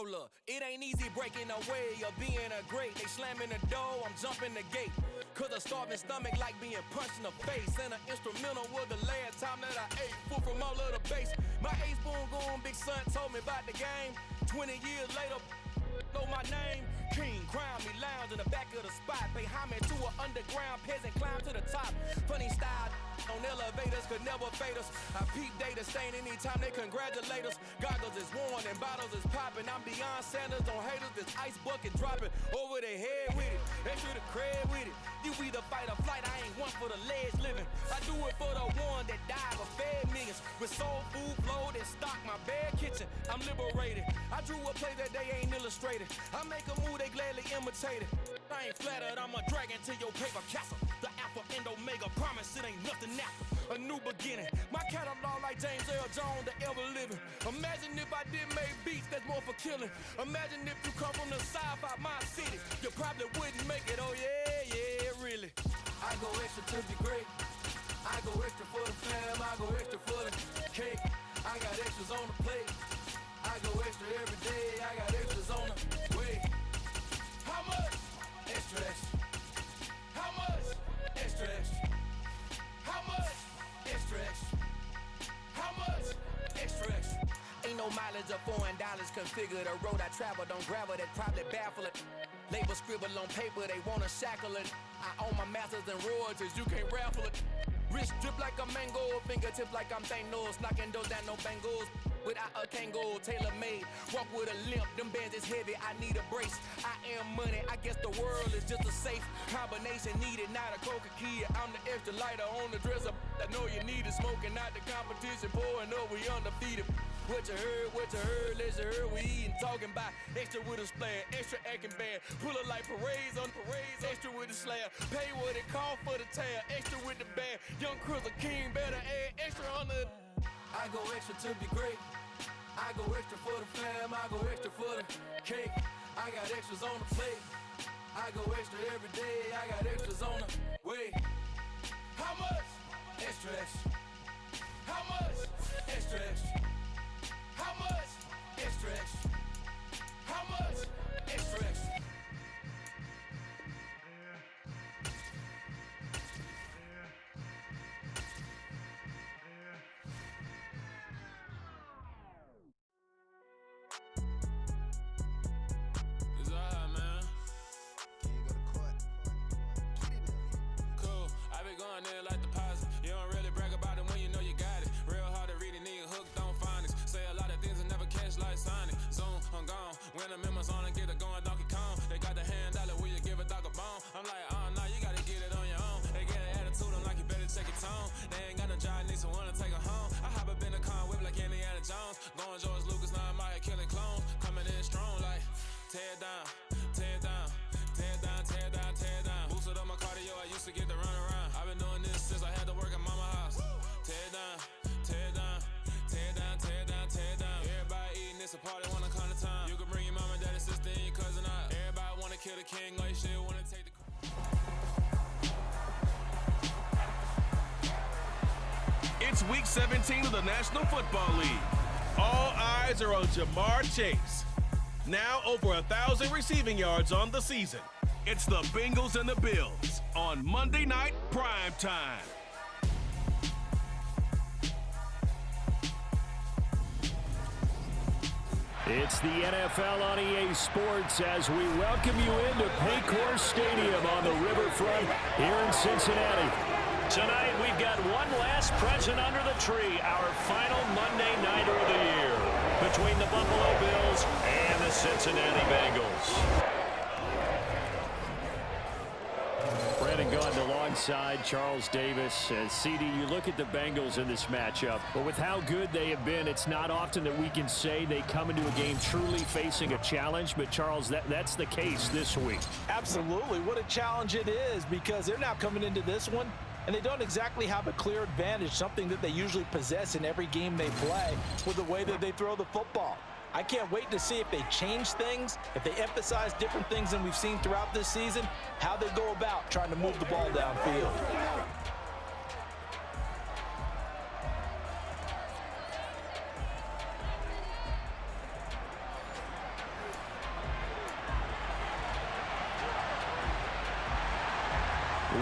Hold up, it ain't easy breaking away or being a great. They slamming the door, I'm jumping the gate. Cause a starving stomach like being punched in the face. And an instrumental was the last time that I ate. Food from all of the base. My ace boom goon, big son told me about the game. 20 years later, know my name. King, crown me, lounge in the back of the spot. Pay homage to an underground peasant, climb to the top. Funny style on elevators could never fade us. I peep data stain anytime they congratulate us. Goggles is worn and bottles is popping. I'm beyond Sanders on haters, this ice bucket dropping over their head with it. Extra the cred with it. You either fight or flight, I ain't one for the ledge living. I do it for the one that died or fed millions. With soul food flowed and stock my bare kitchen. I'm liberated. I drew a play that they ain't illustrated. I make a move, they gladly imitate it. I ain't flattered, I'm a dragon to your paper castle. The alpha and omega, promise it ain't nothing after. A new beginning. My catalog like James Earl Jones, the ever living. Imagine if I did make beats that's more for killing. Imagine if you come from the south out my city. You probably wouldn't make it, oh yeah, really. I go extra to be great. I go extra for the fam, I go extra for the cake. I got extras on the plate. I go extra every day, I got extras on the way. How much? Extra, extra. How much? Extra, extra. How much? Extra, extra. How much? Extra, extra. Ain't no mileage of $4 configure the road I travel. Don't gravel that probably baffle it. Label scribble on paper, they wanna shackle it. I own my masters and royalties, you can't raffle it. Wrist drip like a mango, fingertips like I'm Thanos. Knocking those down, no bangles. Without a Kango, tailor-made. Walk with a limp, them bands is heavy, I need a brace. I am money, I guess the world is just a safe combination needed, not a coca key. I'm the extra lighter on the dresser. I know you need it, smoking out the competition, pouring up, we undefeated. What you heard, let's you heard, we eating, talking about extra with a splash, extra acting bad. Pull it like parades on parades, extra with the slab. Pay what it cost for the tab, extra with the bag. Young Cruiser King, better add extra on the. I go extra to be great. I go extra for the fam, I go extra for the cake. I got extras on the plate. I go extra every day, I got extras on the way. How much? Extra, extra. How much? Extra, extra. How much? Extra, extra. How much? Extra, extra. Going in like deposit. You don't really brag about it when you know you got it. Real hard to read a nigga hooked on phonics. Say a lot of things and never catch like Sonic. Zoom, I'm gone. When the memos on and get it going Donkey Kong. They got the hand dollar, will you give a dog a bone? I'm like, oh no, you gotta get it on your own. They get an attitude, I'm like, you better check your tone. They ain't got no job, need someone to take her home. I hop up in the car, whip like Indiana Jones. Going George Lucas, now I'm out here killing clones. Coming in strong like, tear down, tear down. Tear down, tear down, tear down. Boosted up my cardio, I used to get to run around. I've been doing this since I had to work at mama house. Tear down, tear down, tear down, tear down, tear down. Everybody eating, it's a party, wanna come to time. You can bring your mama, daddy, sister, and your cousin out. Everybody wanna kill the king, like shit, wanna take the. It's week 17 of the National Football League. All eyes are on Jamar Chase. Now over 1,000 receiving yards on the season. It's the Bengals and the Bills on Monday Night Prime Time. It's the NFL on EA Sports as we welcome you into Paycor Stadium on the riverfront here in Cincinnati. Tonight we've got one last present under the tree, our final Monday Nighter of the year between the Buffalo Bills and the Cincinnati Bengals. Brandon Gaughan alongside Charles Davis. CD, you look at the Bengals in this matchup, but with how good they have been, it's not often that we can say they come into a game truly facing a challenge, but Charles, that's the case this week. Absolutely. What a challenge it is, because they're now coming into this one and they don't exactly have a clear advantage, something that they usually possess in every game they play with the way that they throw the football. I can't wait to see if they change things, if they emphasize different things than we've seen throughout this season, how they go about trying to move the ball downfield.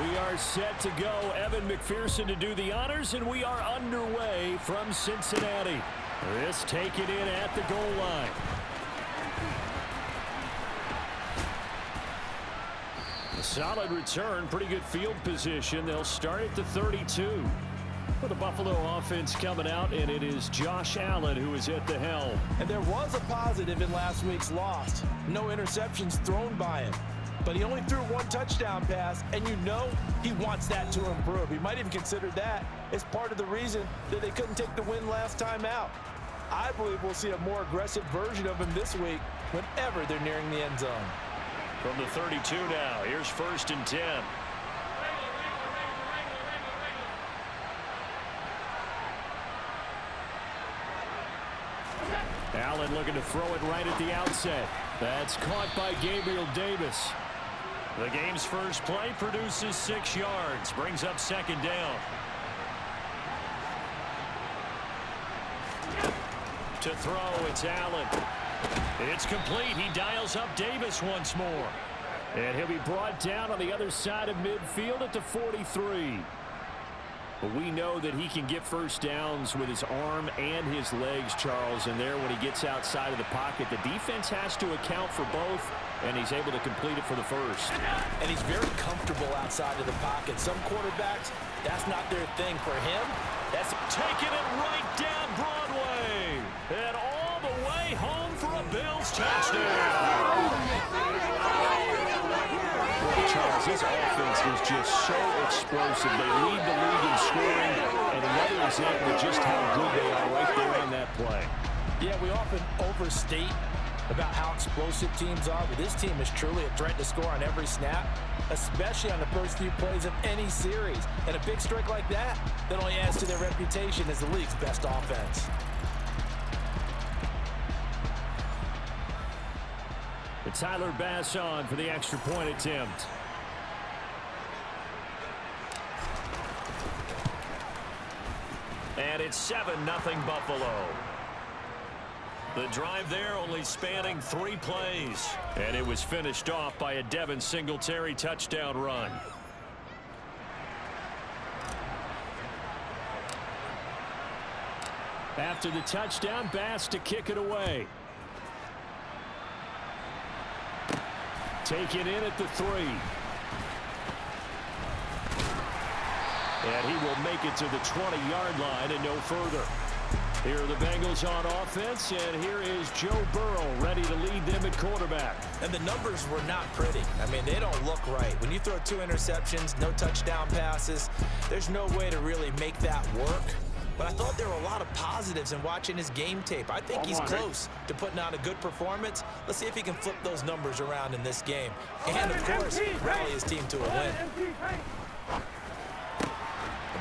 We are set to go. Evan McPherson to do the honors, and we are underway from Cincinnati. This taken in at the goal line. A solid return, pretty good field position. They'll start at the 32. For the Buffalo offense coming out, and it is Josh Allen who is at the helm. And there was a positive in last week's loss. No interceptions thrown by him. But he only threw one touchdown pass, and you know he wants that to improve. He might even consider that as part of the reason that they couldn't take the win last time out. I believe we'll see a more aggressive version of him this week whenever they're nearing the end zone. From the 32 now, here's 1st and 10. Allen looking to throw it right at the outset. That's caught by Gabriel Davis. The game's first play produces 6 yards, brings up 2nd down. To throw, it's Allen. It's complete. He dials up Davis once more. And he'll be brought down on the other side of midfield at the 43. But we know that he can get first downs with his arm and his legs, Charles. And there, when he gets outside of the pocket, the defense has to account for both, and he's able to complete it for the first. And he's very comfortable outside of the pocket. Some quarterbacks, that's not their thing. For him, that's taking it right down Broadway. And all the way home for a Bills touchdown. Charles, this offense is just so explosive. They lead the league in scoring, and another example of just how good they are right there on that play. Yeah, we often overstate about how explosive teams are, but this team is truly a threat to score on every snap, especially on the first few plays of any series. And a big strike like that only adds to their reputation as the league's best offense. Tyler Bass on for the extra point attempt. And it's 7-0 Buffalo. The drive there only spanning 3 plays. And it was finished off by a Devin Singletary touchdown run. After the touchdown, Bass to kick it away. Taken in at the 3. And he will make it to the 20-yard line and no further. Here are the Bengals on offense, and here is Joe Burrow ready to lead them at quarterback. And the numbers were not pretty. I mean, they don't look right. When you throw 2 interceptions, no touchdown passes, there's no way to really make that work. But I thought there were a lot of positives in watching his game tape. I think he's close to putting out a good performance. Let's see if he can flip those numbers around in this game. And, of course, rally his team to a win.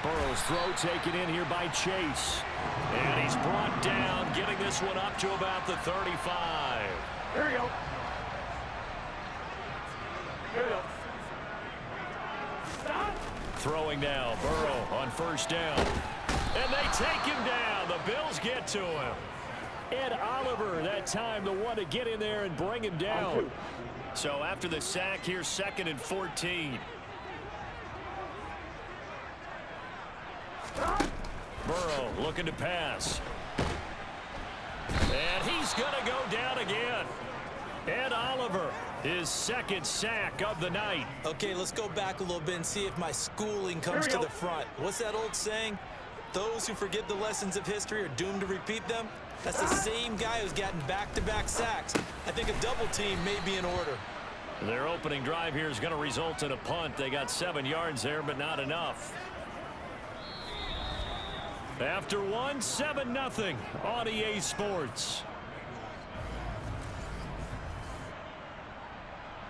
Burrow's throw taken in here by Chase. And he's brought down, getting this one up to about the 35. There you go. There you go. Throwing now, Burrow on 1st down. And they take him down. The Bills get to him. Ed Oliver, that time the one to get in there and bring him down. So after the sack, here's 2nd and 14. Burrow looking to pass. And he's going to go down again. Ed Oliver, his 2nd sack of the night. Okay, let's go back a little bit and see if my schooling comes to the front. What's that old saying? Those who forget the lessons of history are doomed to repeat them. That's the same guy who's gotten back-to-back sacks. I think a double team may be in order. Their opening drive here is going to result in a punt. They got 7 yards there, but not enough. After 7-0 on EA Sports.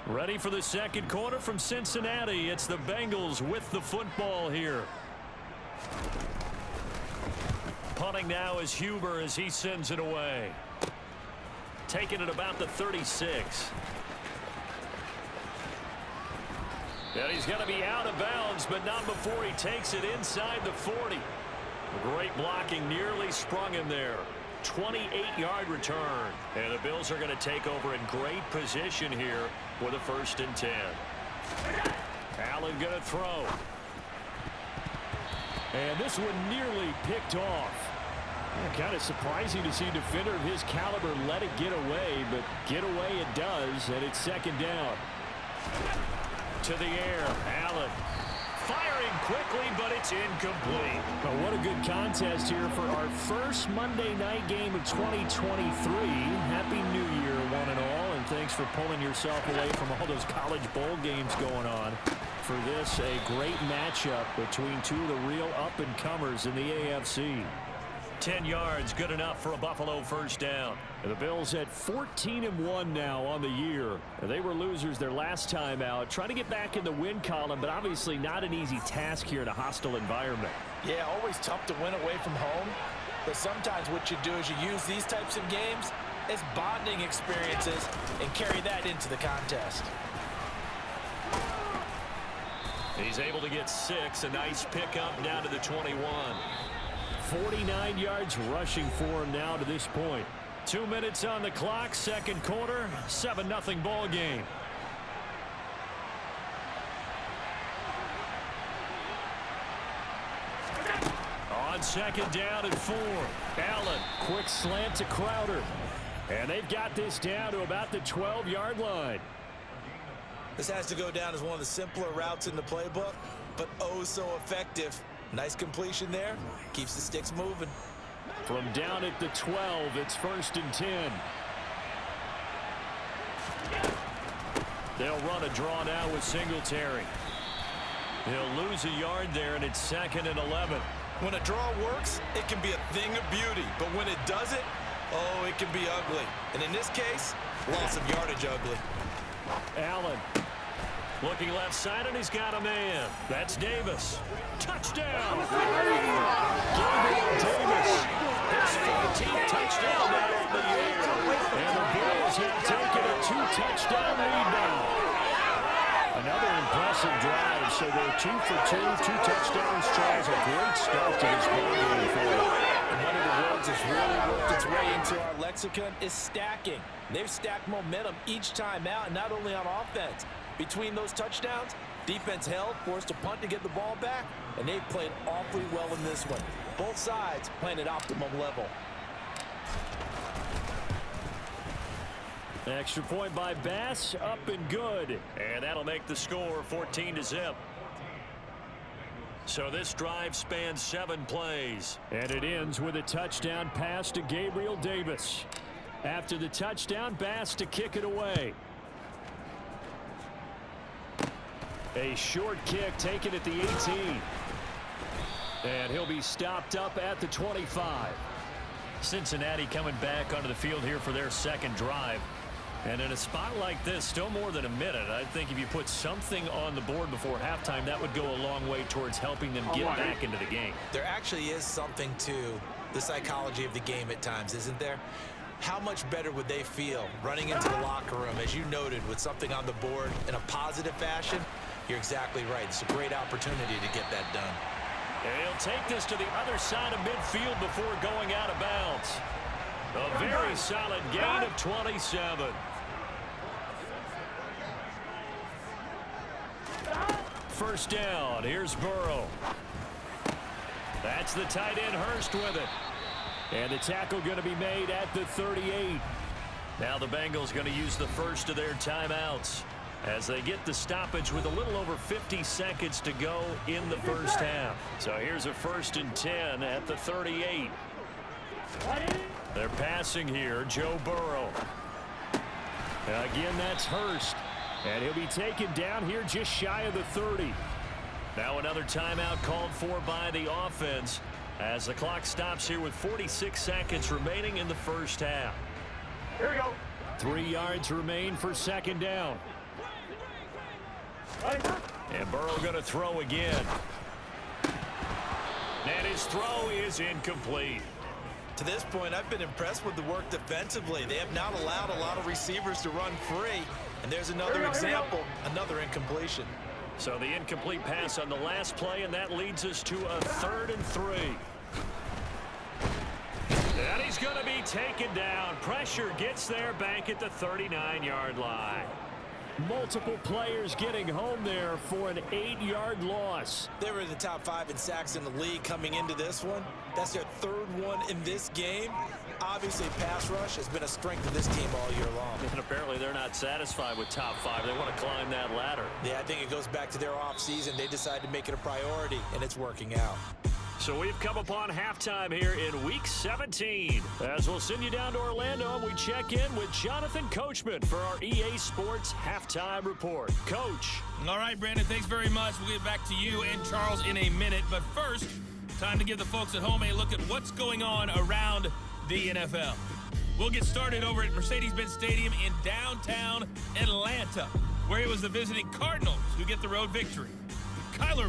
Ready for the 2nd quarter from Cincinnati. It's the Bengals with the football here. Punting now is Huber as he sends it away. Taking it about the 36. And he's going to be out of bounds, but not before he takes it inside the 40. Great blocking, nearly sprung him there. 28-yard return. And the Bills are going to take over in great position here with a 1st and 10. Allen going to throw. And this one nearly picked off. Kind of surprising to see a defender of his caliber let it get away, but get away it does, and it's second down. To the air, Allen. Firing quickly, but it's incomplete. Well, what a good contest here for our first Monday night game of 2023. Happy New Year, one and all, and thanks for pulling yourself away from all those college bowl games going on. For this, a great matchup between two of the real up-and-comers in the AFC. 10 yards, good enough for a Buffalo first down. And the Bills at 14-1 now on the year. They were losers their last time out. Trying to get back in the win column, but obviously not an easy task here in a hostile environment. Yeah, always tough to win away from home. But sometimes what you do is you use these types of games as bonding experiences and carry that into the contest. He's able to get 6. A nice pickup down to the 21. 49 yards rushing for him now to this point. 2 minutes on the clock, second quarter, 7-0 ball game. On second down and 4. Allen, quick slant to Crowder. And they've got this down to about the 12-yard line. This has to go down as one of the simpler routes in the playbook, but oh so effective. Nice completion there. Keeps the sticks moving. From down at the 12, it's 1st and 10. They'll run a draw now with Singletary. He'll lose a yard there, and it's 2nd and 11. When a draw works, it can be a thing of beauty. But when it doesn't, oh, it can be ugly. And in this case, loss of yardage ugly. Allen looking left side, and he's got a man. That's Davis. Touchdown! Gabriel Davis. His 14th touchdown now of the year. And the Bills have taken a 2-touchdown lead now. Another impressive drive. So they're 2 for 2, 2 touchdowns. Charles, a great start to this ball game for them. And one of the words that's really worked its way into our lexicon is stacking. They've stacked momentum each time out, and not only on offense. Between those touchdowns, defense held, forced a punt to get the ball back, and they've played awfully well in this one. Both sides playing at optimum level. Extra point by Bass, up and good. And that'll make the score 14-0. So this drive spans 7 plays. And it ends with a touchdown pass to Gabriel Davis. After the touchdown, Bass to kick it away. A short kick taken at the 18. And he'll be stopped up at the 25. Cincinnati coming back onto the field here for their second drive. And in a spot like this, still more than a minute, I think if you put something on the board before halftime, that would go a long way towards helping them get back into the game. There actually is something to the psychology of the game at times, isn't there? How much better would they feel running into the locker room, as you noted, with something on the board in a positive fashion? You're exactly right. It's a great opportunity to get that done. And he'll take this to the other side of midfield before going out of bounds. A very solid gain of 27. First down. Here's Burrow. That's the tight end Hurst with it. And the tackle going to be made at the 38. Now the Bengals going to use the first of their timeouts as they get the stoppage with a little over 50 seconds to go in the first half. So here's a 1st and 10 at the 38. They're passing here, Joe Burrow. Again, that's Hurst. And he'll be taken down here just shy of the 30. Now another timeout called for by the offense as the clock stops here with 46 seconds remaining in the first half. Here we go. 3 yards remain for second down. And Burrow going to throw again. And his throw is incomplete. To this point, I've been impressed with the work defensively. They have not allowed a lot of receivers to run free. And there's another example, another incompletion. So the incomplete pass on the last play, and that leads us to a 3rd and 3. And he's going to be taken down. Pressure gets there back at the 39-yard line. Multiple players getting home there for an 8-yard loss. They were in the top 5 in sacks in the league coming into this one. That's their 3rd one in this game. Obviously, pass rush has been a strength of this team all year long. And apparently they're not satisfied with top 5. They want to climb that ladder. Yeah, I think it goes back to their offseason. They decided to make it a priority, and it's working out. So we've come upon halftime here in Week 17. As we'll send you down to Orlando, and we check in with Jonathan Coachman for our EA Sports Halftime Report. Coach. All right, Brandon, thanks very much. We'll get back to you and Charles in a minute. But first, time to give the folks at home a look at what's going on around the NFL. We'll get started over at Mercedes-Benz Stadium in downtown Atlanta, where it was the visiting Cardinals who get the road victory. Kyler